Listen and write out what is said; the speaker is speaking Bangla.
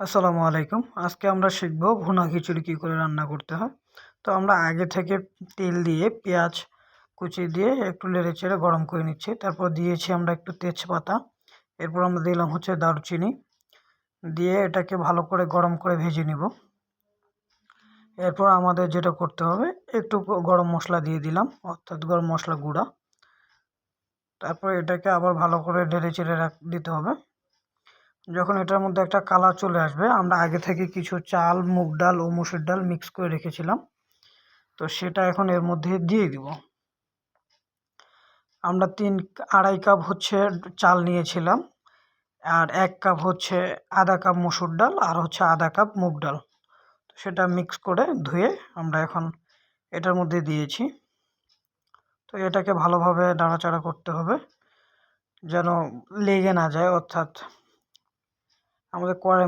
আসসালামু আলাইকুম। আজকে আমরা শিখব ভুনা খিচুড়ি কী করে রান্না করতে হয়। তো আমরা আগে থেকে তেল দিয়ে পেঁয়াজ কুচি দিয়ে একটু নেড়ে চেড়ে গরম করে নিচ্ছি। তারপর দিয়েছি আমরা একটু তেজপাতা, এরপর আমরা দিলাম হচ্ছে দারুচিনি, দিয়ে এটাকে ভালো করে গরম করে ভেজে নিব। এরপর আমাদের যেটা করতে হবে, একটু গরম মশলা দিয়ে দিলাম, অর্থাৎ গরম মশলা গুঁড়া। তারপর এটাকে আবার ভালো করে নেড়ে চেড়ে দিতে হবে। যখন এটার মধ্যে একটা কালার চলে আসবে, আমরা আগে থেকে কিছু চাল, মুগ ডাল ও মসুর ডাল মিক্স করে রেখেছিলাম, তো সেটা এখন এর মধ্যে দিয়ে দিব। আমরা 2.5 কাপ হচ্ছে চাল নিয়েছিলাম, আর 1 কাপ হচ্ছে আধা কাপ মসুর ডাল, আর হচ্ছে আধা কাপ মুগ ডাল। তো সেটা মিক্স করে ধুয়ে আমরা এখন এটার মধ্যে দিয়েছি। তো এটাকে ভালোভাবে নাড়াচাড়া করতে হবে যেন লেগে না যায়, অর্থাৎ আমাদের কড়াই